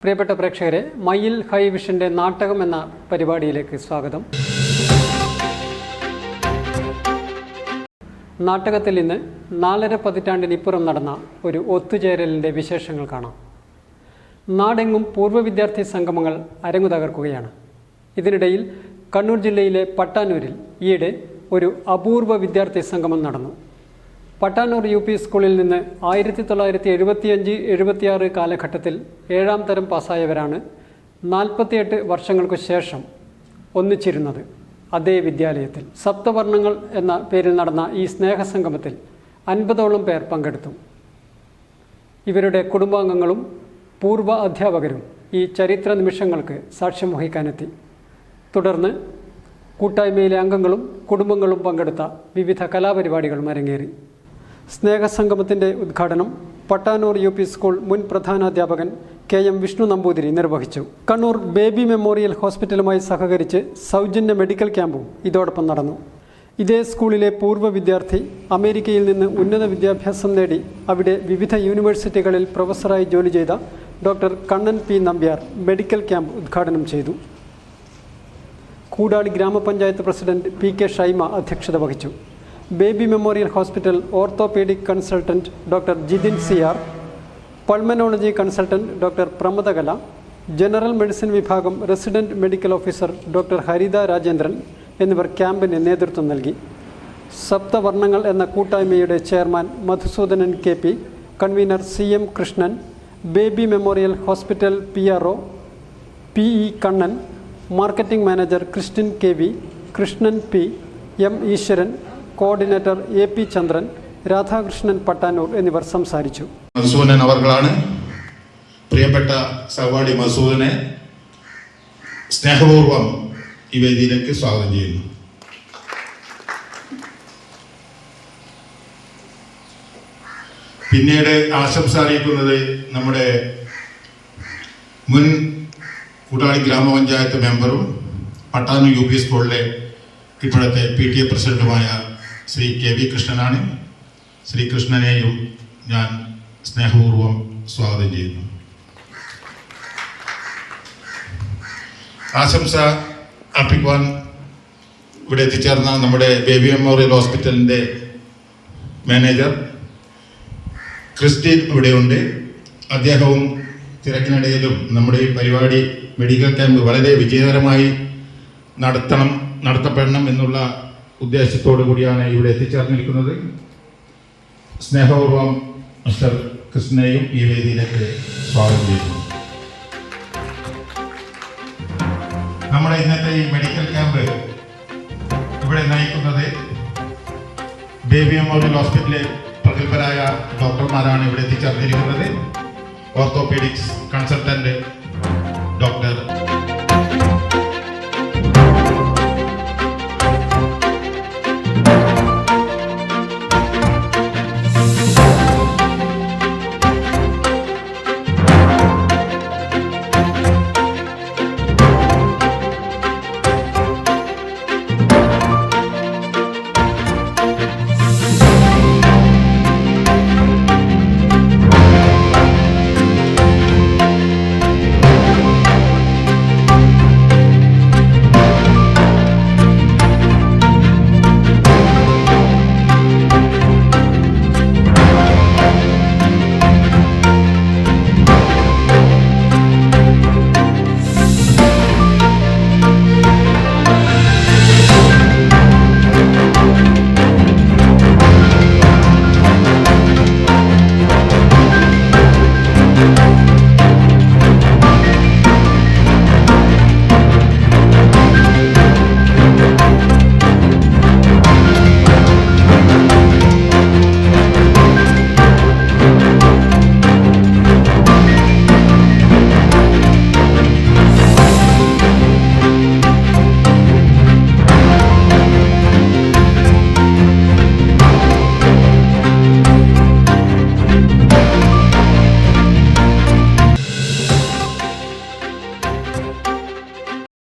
പ്രിയപ്പെട്ട പ്രേക്ഷകരെ, മയിൽ ഹൈ വിഷന്റെ നാടകം എന്ന പരിപാടിയിലേക്ക് സ്വാഗതം. നാടകത്തിൽ ഇന്ന് 4.5 പതിറ്റാണ്ടിനിപ്പുറം നടന്ന ഒരു ഒത്തുചേരലിൻ്റെ വിശേഷങ്ങൾ കാണാം. നാടെങ്ങും പൂർവ്വ വിദ്യാർത്ഥി സംഗമങ്ങൾ അരങ്ങു തകർക്കുകയാണ്. ഇതിനിടയിൽ കണ്ണൂർ ജില്ലയിലെ പട്ടാന്നൂരിൽ ഈയിടെ ഒരു അപൂർവ വിദ്യാർത്ഥി സംഗമം നടന്നു. പട്ടാന്നൂർ UP സ്കൂളിൽ നിന്ന് 1975-76 കാലഘട്ടത്തിൽ 7ാം തരം പാസ്സായവരാണ് 48 വർഷങ്ങൾക്കു ശേഷം ഒന്നിച്ചിരുന്നത് അതേ വിദ്യാലയത്തിൽ. സപ്തവർണ്ണങ്ങൾ എന്ന പേരിൽ നടന്ന ഈ സ്നേഹസംഗമത്തിൽ 50ഓളം പേർ പങ്കെടുത്തു. ഇവരുടെ കുടുംബാംഗങ്ങളും പൂർവ്വ അധ്യാപകരും ഈ ചരിത്ര നിമിഷങ്ങൾക്ക് സാക്ഷ്യം വഹിക്കാനെത്തി. തുടർന്ന് കൂട്ടായ്മയിലെ അംഗങ്ങളും കുടുംബങ്ങളും പങ്കെടുത്ത വിവിധ കലാപരിപാടികളും അരങ്ങേറി. സ്നേഹസംഗമത്തിൻ്റെ ഉദ്ഘാടനം പട്ടാന്നൂർ UP സ്കൂൾ മുൻ പ്രധാനാധ്യാപകൻ KM വിഷ്ണു നമ്പൂതിരി നിർവഹിച്ചു. കണ്ണൂർ ബേബി മെമ്മോറിയൽ ഹോസ്പിറ്റലുമായി സഹകരിച്ച് സൗജന്യ മെഡിക്കൽ ക്യാമ്പും ഇതോടൊപ്പം നടന്നു. ഇതേ സ്കൂളിലെ പൂർവ്വ വിദ്യാർത്ഥി അമേരിക്കയിൽ നിന്ന് ഉന്നത വിദ്യാഭ്യാസം നേടി അവിടെ വിവിധ യൂണിവേഴ്സിറ്റികളിൽ പ്രൊഫസറായി ജോലി ചെയ്ത doctor Kannan P Nambiar medical camp ഉദ്ഘാടനം ചെയ്തു. കൂടാളി ഗ്രാമപഞ്ചായത്ത് പ്രസിഡന്റ് PK ഷൈമ അധ്യക്ഷത വഹിച്ചു. Baby Memorial Hospital orthopaedic consultant doctor Jithin CR, pulmonology consultant doctor Pramadakala, general medicine വിഭാഗം resident medical officer doctor Haritha Rajendran എന്നിവർ ക്യാമ്പിന് നേതൃത്വം നൽകി. സപ്തവർണ്ണങ്ങൾ എന്ന കൂട്ടായ്മയുടെ chairman Madhusudanan KP, convener CM Krishnan, Baby Memorial Hospital PRO PE Kannan, marketing manager Christine KV, Krishnan P, M Eshwaran, coordinator AP ചന്ദ്രൻ, രാധാകൃഷ്ണൻ പട്ടാന്നൂർ എന്നിവർ സംസാരിച്ചു. മധുസൂദനൻ അവർകളാണ്. പ്രിയപ്പെട്ട സഹപാഠി മധുസൂദനെ സ്നേഹപൂർവം ഈ വേദിയിലേക്ക് സ്വാഗതം ചെയ്യുന്നു. പിന്നീട് ആശംസ അറിയിക്കുന്നത് നമ്മുടെ മുൻ കൂടാളി ഗ്രാമപഞ്ചായത്ത് മെമ്പറും പട്ടാന്നൂർ UP സ്കൂളിലെ ഇപ്പോഴത്തെ PTA പ്രസിഡന്റുമായ ശ്രീ KV കൃഷ്ണനാണ്. ശ്രീ കൃഷ്ണനെയും ഞാൻ സ്നേഹപൂർവം സ്വാഗതം ചെയ്യുന്നു. ആശംസ അർപ്പിക്കുവാൻ ഇവിടെ എത്തിച്ചേർന്ന നമ്മുടെ ബേബി മെമ്മോറിയൽ ഹോസ്പിറ്റലിൻ്റെ മാനേജർ ക്രിസ്റ്റിൻ ഇവിടെയുണ്ട്. അദ്ദേഹവും തിരക്കിനിടയിലും നമ്മുടെ ഈ പരിപാടി മെഡിക്കൽ ക്യാമ്പ് വളരെ വിജയകരമായി നടത്തപ്പെടണം എന്നുള്ള ഉദ്ദേശത്തോടു കൂടിയാണ് ഇവിടെ എത്തിച്ചേർന്നിരിക്കുന്നത്. സ്നേഹപൂർവം മിസ്റ്റർ കൃഷ്ണനെയും ഈ വേദിയിലേക്ക് സ്വാഗതം ചെയ്യുന്നു. നമ്മുടെ ഇന്നത്തെ ഈ മെഡിക്കൽ ക്യാമ്പ് ഇവിടെ നയിക്കുന്നത് ബേബി മെമ്മോറിയൽ ഹോസ്പിറ്റലിലെ പ്രഗത്ഭരായ ഡോക്ടർമാരാണ് ഇവിടെ എത്തിച്ചേർന്നിരിക്കുന്നത്. Orthopaedics consultant